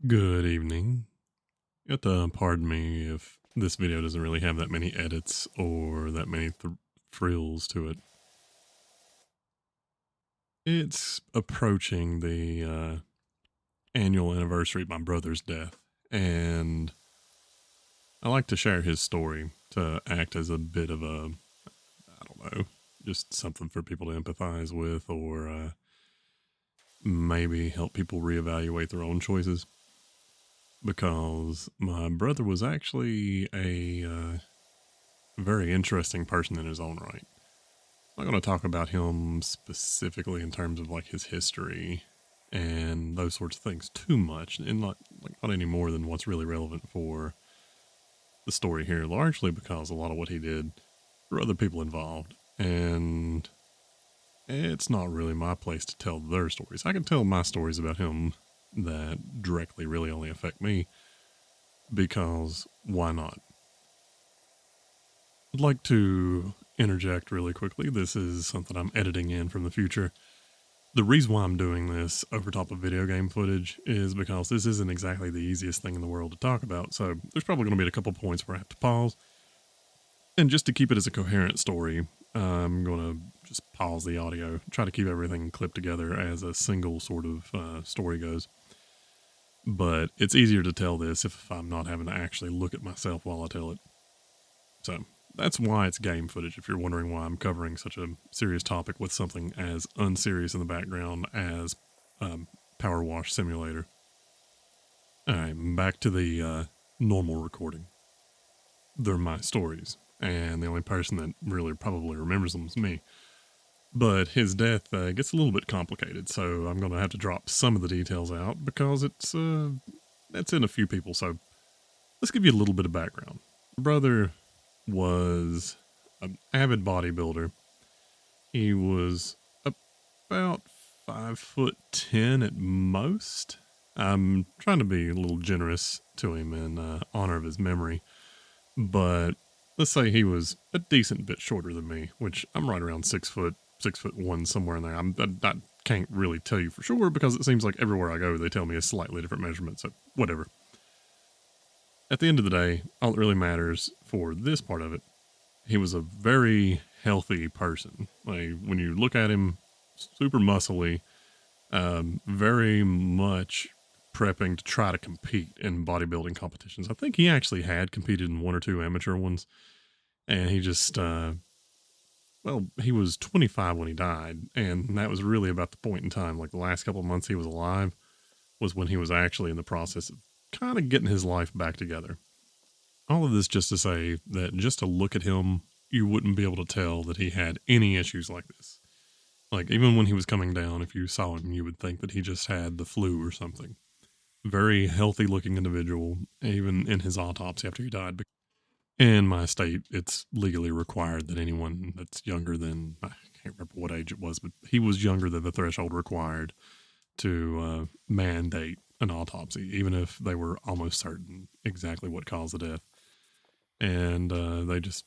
Good evening. You have to pardon me if this video doesn't really have that many edits or that many frills to it. It's approaching the annual anniversary of my brother's death, and I like to share his story to act as a bit of a, I don't know, just something for people to empathize with or maybe help people reevaluate their own choices. Because my brother was actually a very interesting person in his own right. I'm not going to talk about him specifically in terms of like his history and those sorts of things too much, and not any more than what's really relevant for the story here. Largely because a lot of what he did were other people involved, and it's not really my place to tell their stories. I can tell my stories about him that directly really only affect me, because why not? I'd like to interject really quickly. This is something I'm editing in from the future. The reason why I'm doing this over top of video game footage is because this isn't exactly the easiest thing in the world to talk about, so there's probably going to be a couple points where I have to pause. And just to keep it as a coherent story, I'm going to just pause the audio, try to keep everything clipped together as a single sort of story goes. But it's easier to tell this if I'm not having to actually look at myself while I tell it. So that's why it's game footage, if you're wondering why I'm covering such a serious topic with something as unserious in the background as PowerWash Simulator. Alright, back to the normal recording. They're my stories, and the only person that really probably remembers them is me. But his death gets a little bit complicated, so I'm going to have to drop some of the details out because it's in a few people. So let's give you a little bit of background. My brother was an avid bodybuilder. He was about 5'10" at most. I'm trying to be a little generous to him in honor of his memory, but let's say he was a decent bit shorter than me, which I'm right around 6'1", somewhere in there. I can't really tell you for sure because it seems like everywhere I go they tell me a slightly different measurement, so whatever. At the end of the day, all that really matters for this part of it, he was a very healthy person. Like, when you look at him, super muscly, very much prepping to try to compete in bodybuilding competitions. I think he actually had competed in one or two amateur ones, and he just, he was 25 when he died, and that was really about the point in time. Like, the last couple of months he was alive was when he was actually in the process of kind of getting his life back together. All of this just to say that just to look at him, you wouldn't be able to tell that he had any issues like this. Like, even when he was coming down, if you saw him, you would think that he just had the flu or something. Very healthy looking individual, even in his autopsy after he died. In my state, it's legally required that anyone that's younger than, I can't remember what age it was, but he was younger than the threshold required to mandate an autopsy, even if they were almost certain exactly what caused the death. And they just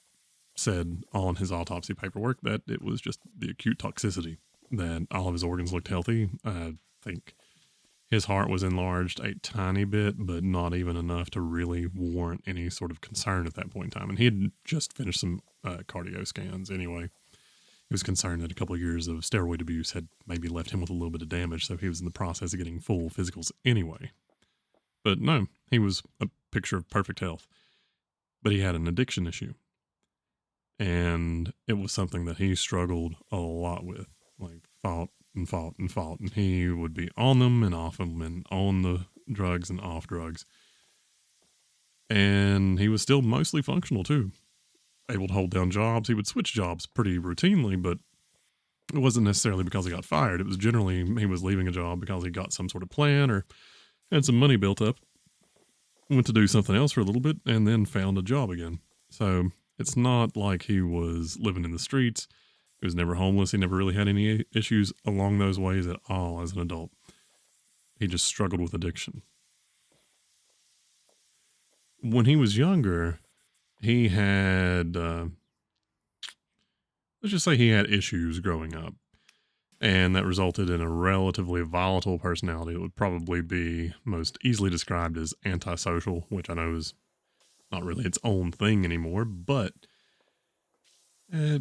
said on his autopsy paperwork that it was just the acute toxicity, that all of his organs looked healthy. I think his heart was enlarged a tiny bit, but not even enough to really warrant any sort of concern at that point in time. And he had just finished some cardio scans anyway. He was concerned that a couple of years of steroid abuse had maybe left him with a little bit of damage, so he was in the process of getting full physicals anyway. But no, he was a picture of perfect health. But he had an addiction issue. And it was something that he struggled a lot with. Like, fought and fought and fought. And he would be on them and off them, and on the drugs and off drugs. And he was still mostly functional too. Able to hold down jobs. He would switch jobs pretty routinely, but it wasn't necessarily because he got fired. It was generally he was leaving a job because he got some sort of plan or had some money built up, went to do something else for a little bit, and then found a job again. So it's not like he was living in the streets. He was never homeless. He never really had any issues along those ways at all as an adult. He just struggled with addiction. When he was younger, he had, let's just say he had issues growing up. And that resulted in a relatively volatile personality that would probably be most easily described as antisocial, which I know is not really its own thing anymore, but uh,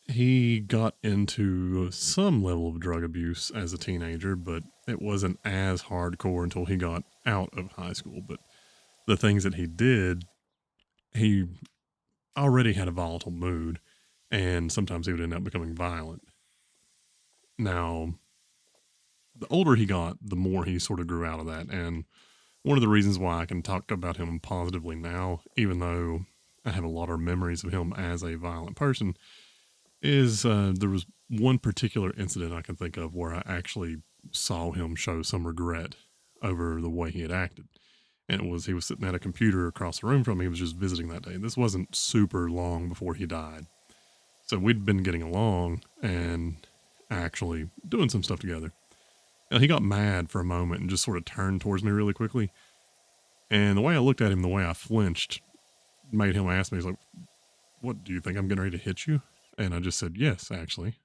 he got into some level of drug abuse as a teenager, but it wasn't as hardcore until he got out of high school. But the things that he did, he already had a volatile mood, and sometimes he would end up becoming violent. Now, the older he got, the more he sort of grew out of that. And one of the reasons why I can talk about him positively now, even though I have a lot of memories of him as a violent person, is there was one particular incident I can think of where I actually saw him show some regret over the way he had acted. And it was he was sitting at a computer across the room from me. He was just visiting that day. This wasn't super long before he died. So we'd been getting along and actually doing some stuff together. And he got mad for a moment and just sort of turned towards me really quickly. And the way I looked at him, the way I flinched, made him ask me, he's like, "What, do you think I'm getting ready to hit you?" And I just said, "Yes, actually."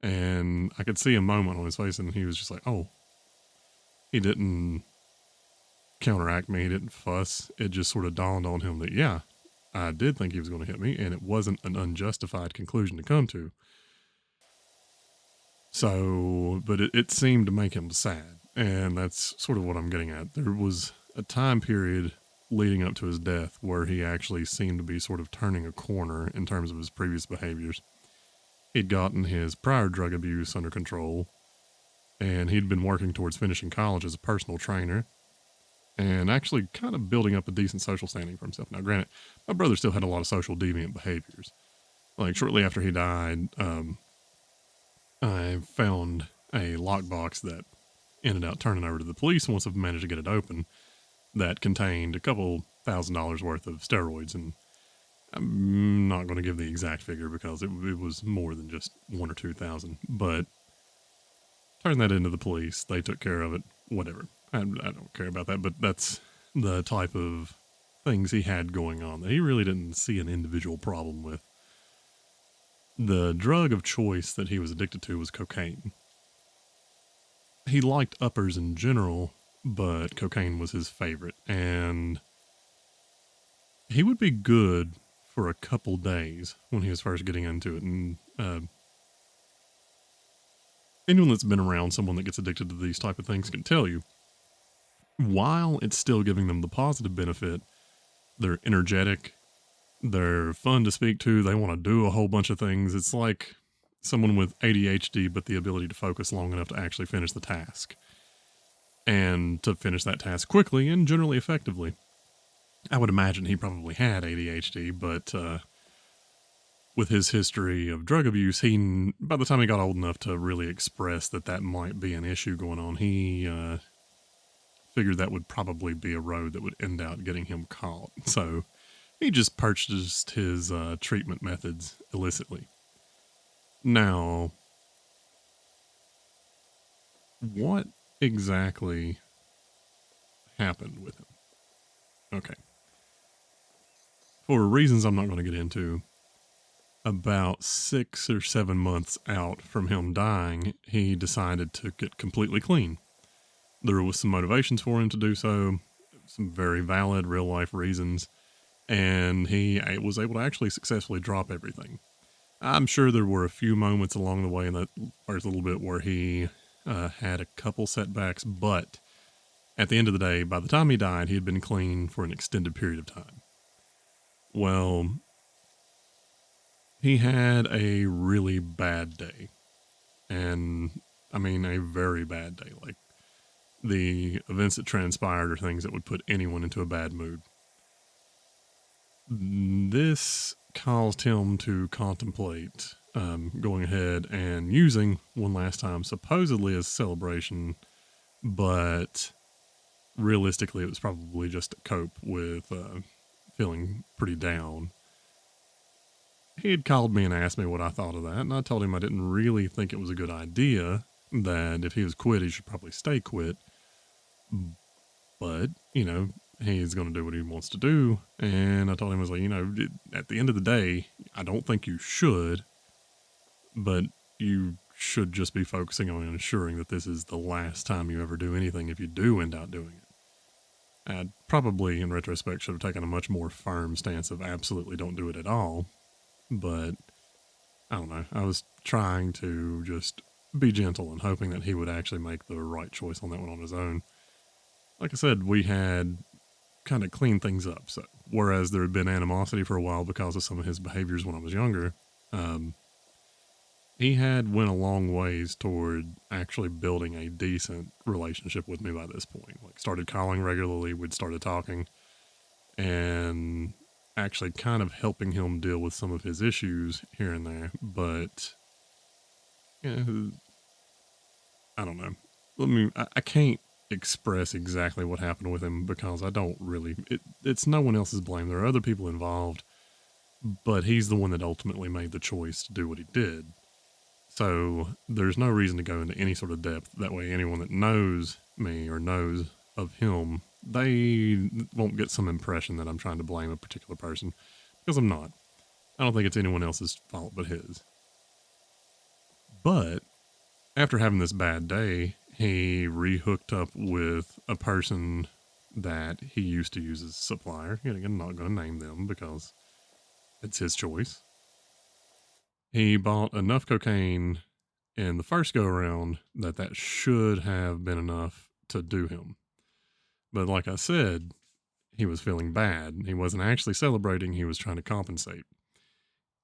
And I could see a moment on his face, and he was just like, "Oh." He didn't counteract me, he didn't fuss. It just sort of dawned on him that, yeah, I did think he was going to hit me, and it wasn't an unjustified conclusion to come to. So, but it seemed to make him sad, and that's sort of what I'm getting at. There was a time period leading up to his death where he actually seemed to be sort of turning a corner in terms of his previous behaviors. He'd gotten his prior drug abuse under control, and he'd been working towards finishing college as a personal trainer, and actually kind of building up a decent social standing for himself. Now, granted, my brother still had a lot of social deviant behaviors. Like, shortly after he died, I found a lockbox that ended up turning over to the police once I've managed to get it open that contained a couple $1,000s worth of steroids. And I'm not going to give the exact figure because it was more than just 1 or 2,000. But turned that into the police. They took care of it. Whatever. I don't care about that. But that's the type of things he had going on that he really didn't see an individual problem with. The drug of choice that he was addicted to was cocaine. He liked uppers in general, but cocaine was his favorite. And he would be good for a couple days when he was first getting into it. And anyone that's been around someone that gets addicted to these type of things can tell you, while it's still giving them the positive benefit, they're energetic, they're fun to speak to, they want to do a whole bunch of things. It's like someone with ADHD, but the ability to focus long enough to actually finish the task. And to finish that task quickly and generally effectively. I would imagine he probably had ADHD, but with his history of drug abuse, by the time he got old enough to really express that might be an issue going on, he figured that would probably be a road that would end out getting him caught. So he just purchased his treatment methods illicitly. Now, what exactly happened with him? Okay. For reasons I'm not going to get into, about 6 or 7 months out from him dying, he decided to get completely clean. There was some motivations for him to do so, some very valid real life reasons, and he was able to actually successfully drop everything. I'm sure there were a few moments along the way in that first little bit where he had a couple setbacks, but at the end of the day, by the time he died, he had been clean for an extended period of time. Well, he had a really bad day. And I mean, a very bad day. Like, the events that transpired are things that would put anyone into a bad mood. This caused him to contemplate going ahead and using one last time, supposedly as a celebration, but realistically, it was probably just to cope with feeling pretty down. He had called me and asked me what I thought of that, and I told him I didn't really think it was a good idea, that if he was quit, he should probably stay quit. But, he's going to do what he wants to do. And I told him, I was like, at the end of the day, I don't think you should, but you should just be focusing on ensuring that this is the last time you ever do anything if you do end up doing it. I probably, in retrospect, should have taken a much more firm stance of absolutely don't do it at all. But I don't know. I was trying to just be gentle and hoping that he would actually make the right choice on that one on his own. Like I said, we had kind of cleaned things up. So, whereas there had been animosity for a while because of some of his behaviors when I was younger, um, he had went a long ways toward actually building a decent relationship with me by this point. Like, started calling regularly, we'd started talking, and actually kind of helping him deal with some of his issues here and there. But yeah, I don't know. I can't express exactly what happened with him because I don't really. It's no one else's blame. There are other people involved, but he's the one that ultimately made the choice to do what he did. So there's no reason to go into any sort of depth. That way, anyone that knows me or knows of him, they won't get some impression that I'm trying to blame a particular person because I'm not. I don't think it's anyone else's fault but his. But after having this bad day, he rehooked up with a person that he used to use as a supplier. Yet again, I'm not going to name them because it's his choice. He bought enough cocaine in the first go around that should have been enough to do him. But like I said, he was feeling bad. He wasn't actually celebrating, he was trying to compensate.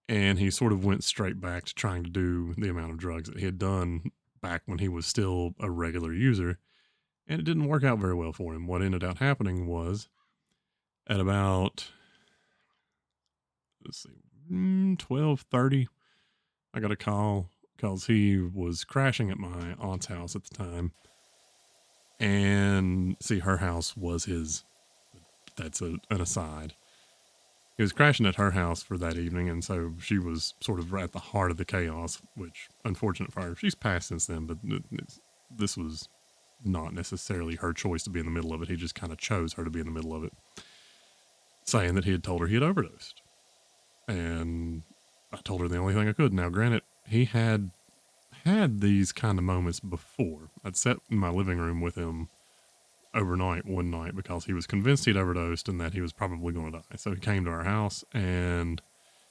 And he sort of went straight back to trying to do the amount of drugs that he had done back when he was still a regular user. And it didn't work out very well for him. What ended up happening was at about, let's see, 12:30, I got a call because he was crashing at my aunt's house at the time. And see, her house was his. That's an aside. He was crashing at her house for that evening, and so she was sort of at the heart of the chaos, which, unfortunate for her, she's passed since then, but this was not necessarily her choice to be in the middle of it. He just kind of chose her to be in the middle of it, saying that he had told her he had overdosed. And I told her the only thing I could. Now, granted, he had these kind of moments before. I'd sat in my living room with him overnight one night because he was convinced he'd overdosed and that he was probably going to die. So he came to our house and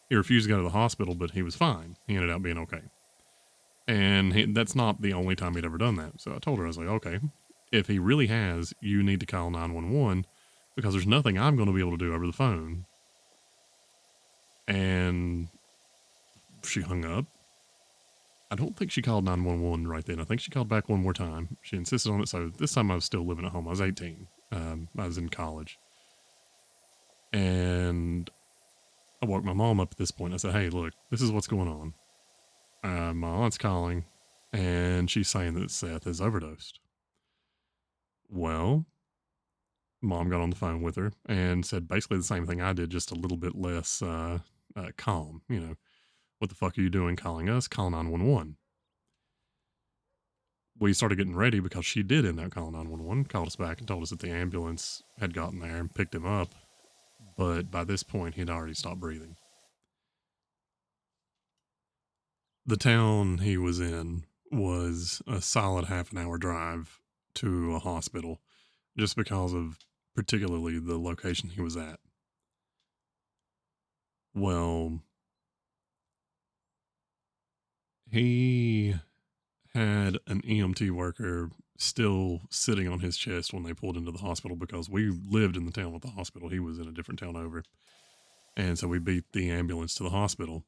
he refused to go to the hospital, but he was fine. He ended up being okay. And that's not the only time he'd ever done that. So I told her, I was like, okay, if he really has, you need to call 911 because there's nothing I'm going to be able to do over the phone. And she hung up. I don't think she called 911 right then. I think she called back one more time. She insisted on it. So this time I was still living at home. I was 18. I was in college. And I woke my mom up at this point. I said, hey, look, this is what's going on. My aunt's calling, and she's saying that Seth has overdosed. Well, mom got on the phone with her and said basically the same thing I did, just a little bit less calm. You know, what the fuck are you doing calling us? Call 911. We started getting ready because she did end up calling 911, called us back and told us that the ambulance had gotten there and picked him up. But by this point, he'd already stopped breathing. The town he was in was a solid half an hour drive to a hospital just because of particularly the location he was at. Well, he had an EMT worker still sitting on his chest when they pulled into the hospital because we lived in the town with the hospital. He was in a different town over. And so we beat the ambulance to the hospital.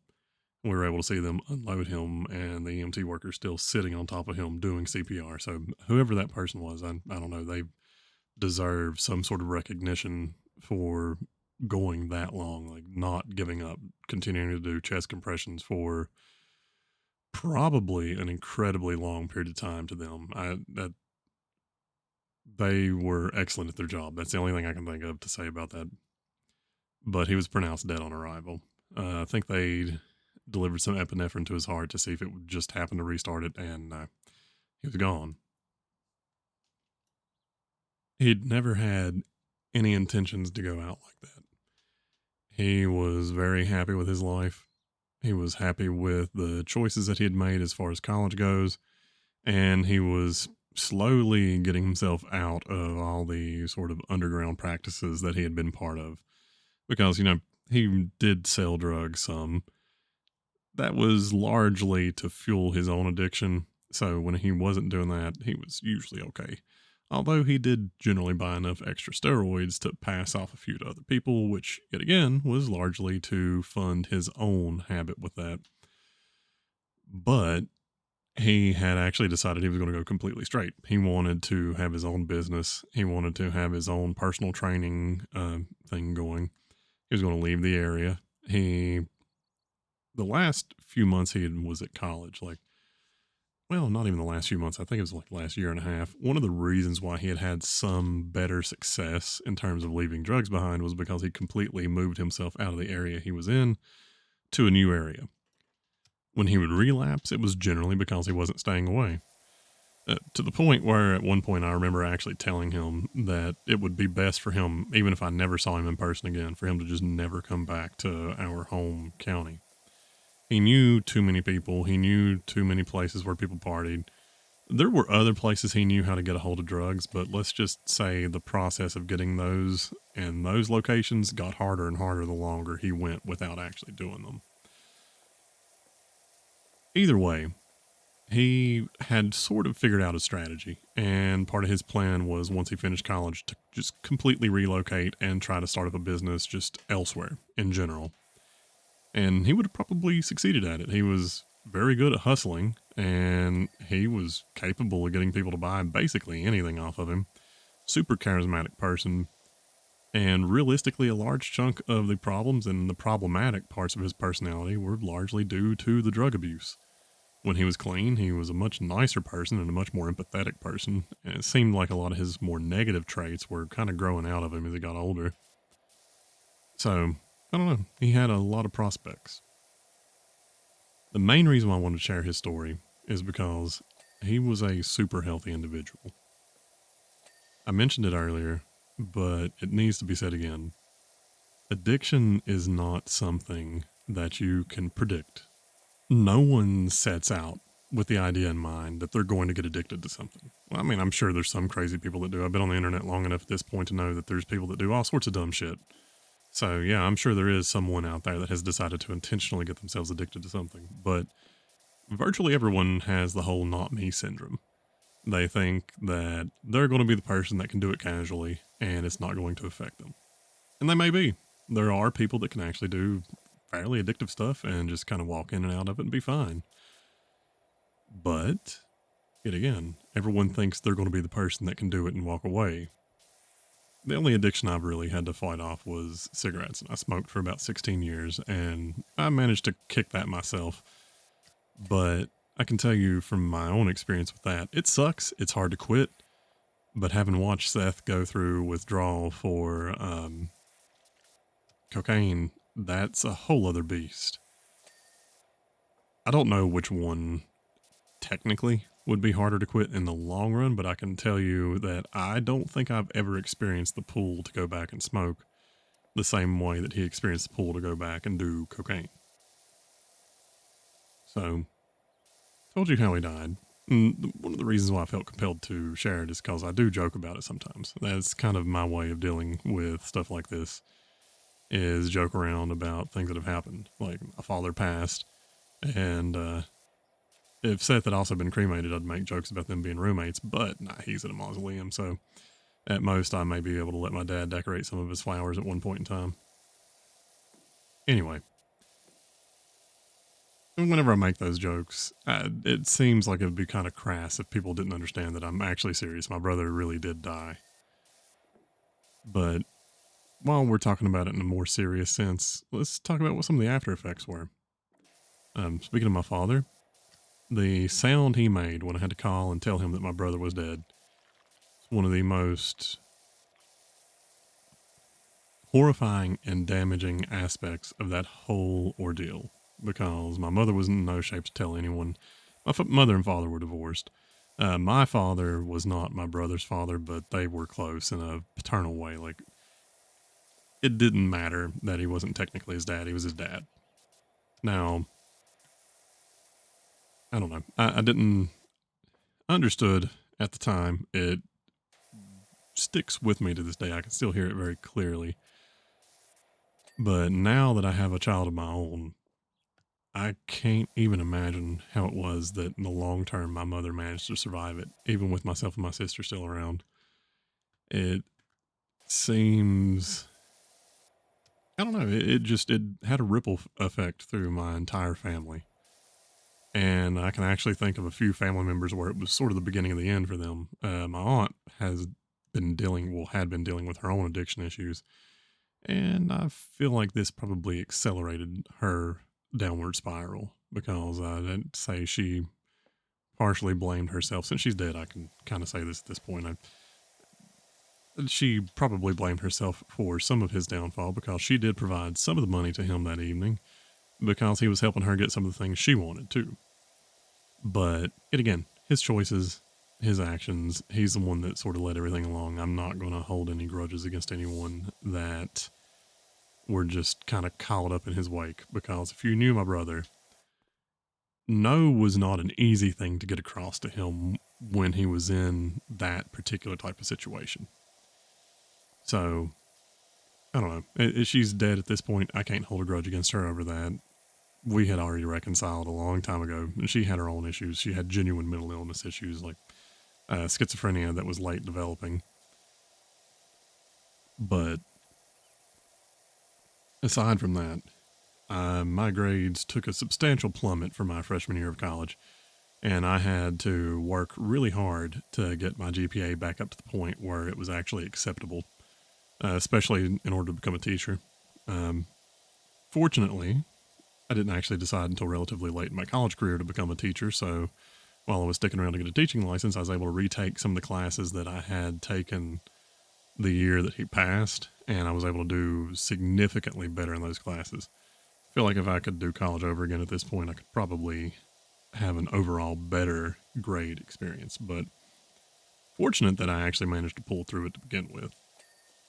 We were able to see them unload him, and the EMT worker still sitting on top of him doing CPR. So whoever that person was, I don't know, they deserve some sort of recognition for going that long, like not giving up, continuing to do chest compressions for probably an incredibly long period of time to them. That they were excellent at their job. That's the only thing I can think of to say about that. But he was pronounced dead on arrival. I think they delivered some epinephrine to his heart to see if it would just happen to restart it, and he was gone. He'd never had any intentions to go out like that. He was very happy with his life. He was happy with the choices that he had made as far as college goes, and he was slowly getting himself out of all the sort of underground practices that he had been part of. Because, he did sell drugs some. That was largely to fuel his own addiction. So when he wasn't doing that, he was usually okay. Although he did generally buy enough extra steroids to pass off a few to other people, which, yet again, was largely to fund his own habit with that. But he had actually decided he was going to go completely straight. He wanted to have his own business. He wanted to have his own personal training thing going. He was going to leave the area. The last few months was at college, well, not even the last few months. I think it was like last year and a half. One of the reasons why he had had some better success in terms of leaving drugs behind was because he completely moved himself out of the area he was in to a new area. When he would relapse, it was generally because he wasn't staying away. To the point where at one point I remember actually telling him that it would be best for him, even if I never saw him in person again, for him to just never come back to our home county. He knew too many people. He knew too many places where people partied. There were other places he knew how to get a hold of drugs, but let's just say the process of getting those in those locations got harder and harder the longer he went without actually doing them. Either way, he had sort of figured out a strategy, and part of his plan was once he finished college to just completely relocate and try to start up a business just elsewhere in general. And he would have probably succeeded at it. He was very good at hustling, and he was capable of getting people to buy basically anything off of him. Super charismatic person, and realistically, a large chunk of the problems and the problematic parts of his personality were largely due to the drug abuse. When he was clean, he was a much nicer person and a much more empathetic person, and it seemed like a lot of his more negative traits were kind of growing out of him as he got older. So, I don't know, he had a lot of prospects. The main reason why I wanted to share his story is because he was a super healthy individual. I mentioned it earlier, but it needs to be said again. Addiction is not something that you can predict. No one sets out with the idea in mind that they're going to get addicted to something. Well, I mean, I'm sure there's some crazy people that do. I've been on the internet long enough at this point to know that there's people that do all sorts of dumb shit. So, yeah, I'm sure there is someone out there that has decided to intentionally get themselves addicted to something. But virtually everyone has the whole not me syndrome. They think that they're going to be the person that can do it casually and it's not going to affect them. And they may be. There are people that can actually do fairly addictive stuff and just kind of walk in and out of it and be fine. But, yet again, everyone thinks they're going to be the person that can do it and walk away. The only addiction I've really had to fight off was cigarettes. I smoked for about 16 years and I managed to kick that myself. But I can tell you from my own experience with that, it sucks. It's hard to quit. But having watched Seth go through withdrawal for cocaine, that's a whole other beast. I don't know which one technically would be harder to quit in the long run, but I can tell you that I don't think I've ever experienced the pull to go back and smoke the same way that he experienced the pull to go back and do cocaine. So, told you how he died. And one of the reasons why I felt compelled to share it is because I do joke about it sometimes. That's kind of my way of dealing with stuff like this, is joke around about things that have happened. Like, my father passed, and if Seth had also been cremated, I'd make jokes about them being roommates, but nah, he's in a mausoleum, so at most I may be able to let my dad decorate some of his flowers at one point in time. Anyway, whenever I make those jokes, it seems like it would be kind of crass if people didn't understand that I'm actually serious. My brother really did die. But while we're talking about it in a more serious sense, let's talk about what some of the after effects were. Speaking of my father, the sound he made when I had to call and tell him that my brother was dead is one of the most horrifying and damaging aspects of that whole ordeal, because my mother was in no shape to tell anyone. My mother and father were divorced. My father was not my brother's father, but they were close in a paternal way. Like, it didn't matter that he wasn't technically his dad. He was his dad. Now, I don't know. I didn't understood at the time. It sticks with me to this day. I can still hear it very clearly. But now that I have a child of my own, I can't even imagine how it was that in the long term my mother managed to survive it, even with myself and my sister still around. It seems, I don't know, it had a ripple effect through my entire family. And I can actually think of a few family members where it was sort of the beginning of the end for them. My aunt had been dealing with her own addiction issues, and I feel like this probably accelerated her downward spiral because I'd say she partially blamed herself. Since she's dead, I can kind of say this at this point. She probably blamed herself for some of his downfall because she did provide some of the money to him that evening because he was helping her get some of the things she wanted too. But it again, his choices, his actions, he's the one that sort of led everything along. I'm not going to hold any grudges against anyone that were just kind of caught up in his wake because if you knew my brother, no was not an easy thing to get across to him when he was in that particular type of situation. So, I don't know. She's dead at this point. I can't hold a grudge against her over that. We had already reconciled a long time ago. She had her own issues. She had genuine mental illness issues like schizophrenia that was late developing. But aside from that, my grades took a substantial plummet for my freshman year of college, and I had to work really hard to get my GPA back up to the point where it was actually acceptable, especially in order to become a teacher. Um, Fortunately, I didn't actually decide until relatively late in my college career to become a teacher, so while I was sticking around to get a teaching license, I was able to retake some of the classes that I had taken the year that he passed, and I was able to do significantly better in those classes. I feel like if I could do college over again at this point, I could probably have an overall better grade experience, but fortunate that I actually managed to pull through it to begin with.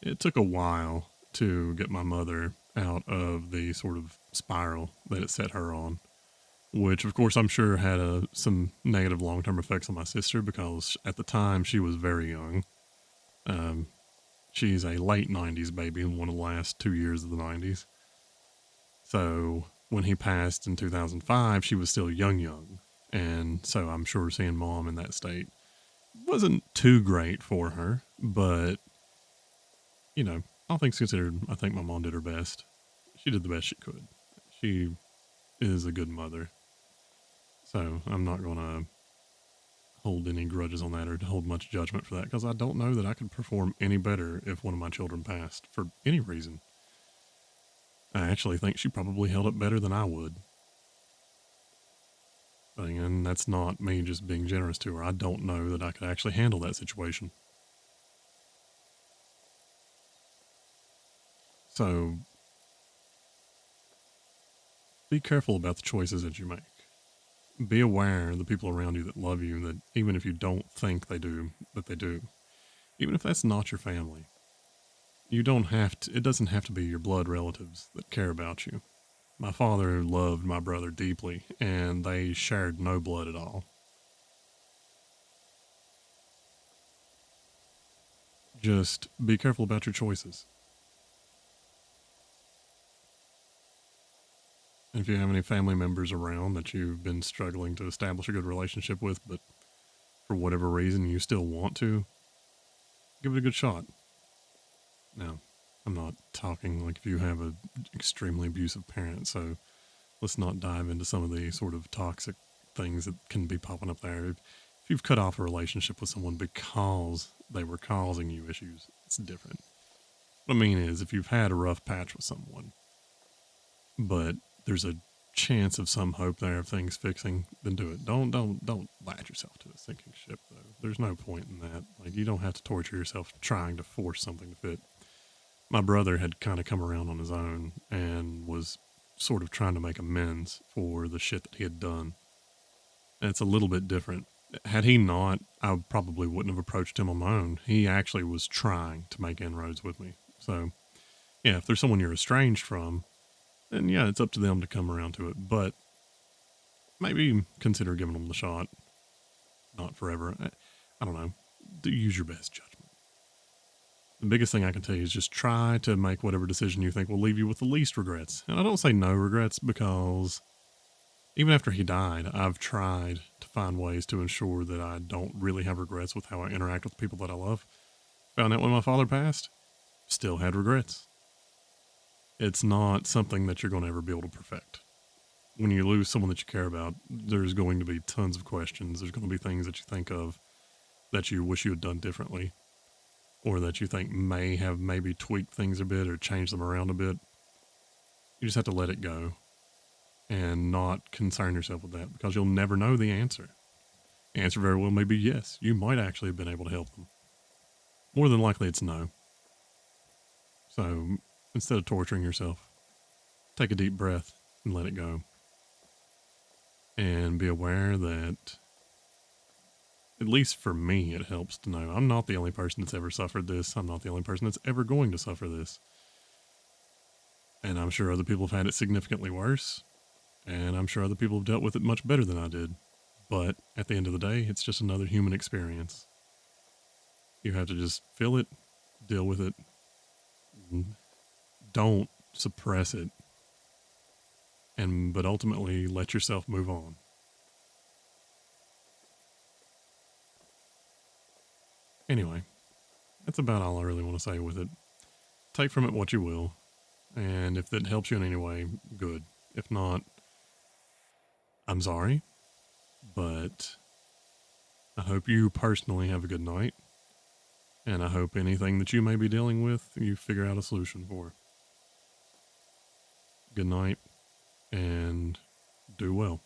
It took a while to get my mother out of the sort of spiral that it set her on, which of course I'm sure had some negative long term effects on my sister because at the time she was very young. Um, she's a late 90s baby in one of the last 2 years of the 90s. So when he passed in 2005, she was still young. And so I'm sure seeing mom in that state wasn't too great for her, but you know, all things considered, I think my mom did her best. She did the best she could. She is a good mother. So I'm not going to hold any grudges on that or hold much judgment for that because I don't know that I could perform any better if one of my children passed for any reason. I actually think she probably held up better than I would. And that's not me just being generous to her. I don't know that I could actually handle that situation. So be careful about the choices that you make. Be aware of the people around you that love you, that even if you don't think they do, that they do. Even if that's not your family. You don't have to, it doesn't have to be your blood relatives that care about you. My father loved my brother deeply, and they shared no blood at all. Just be careful about your choices. If you have any family members around that you've been struggling to establish a good relationship with, but for whatever reason you still want to, give it a good shot. Now, I'm not talking like if you have an extremely abusive parent, so let's not dive into some of the sort of toxic things that can be popping up there. If you've cut off a relationship with someone because they were causing you issues, it's different. What I mean is, if you've had a rough patch with someone, but there's a chance of some hope there of things fixing, then do it. Don't latch yourself to a sinking ship though. There's no point in that. Like you don't have to torture yourself trying to force something to fit. My brother had kind of come around on his own and was sort of trying to make amends for the shit that he had done. And it's a little bit different. Had he not, I probably wouldn't have approached him on my own. He actually was trying to make inroads with me. So, yeah, if there's someone you're estranged from, then yeah, it's up to them to come around to it. But maybe consider giving them the shot. Not forever. I don't know. Use your best judgment. The biggest thing I can tell you is just try to make whatever decision you think will leave you with the least regrets. And I don't say no regrets because even after he died, I've tried to find ways to ensure that I don't really have regrets with how I interact with people that I love. Found out when my father passed, still had regrets. It's not something that you're going to ever be able to perfect. When you lose someone that you care about, there's going to be tons of questions. There's going to be things that you think of that you wish you had done differently, or that you think may have maybe tweaked things a bit or changed them around a bit. You just have to let it go and not concern yourself with that because you'll never know the answer. The answer very well may be yes. You might actually have been able to help them. More than likely, it's no. So instead of torturing yourself, take a deep breath and let it go. And be aware that, at least for me, it helps to know I'm not the only person that's ever suffered this. I'm not the only person that's ever going to suffer this. And I'm sure other people have had it significantly worse. And I'm sure other people have dealt with it much better than I did. But at the end of the day, it's just another human experience. You have to just feel it, deal with it. Don't suppress it. But ultimately, let yourself move on. Anyway, that's about all I really want to say with it. Take from it what you will. And if that helps you in any way, good. If not, I'm sorry. But I hope you personally have a good night. And I hope anything that you may be dealing with, you figure out a solution for. Good night, and do well.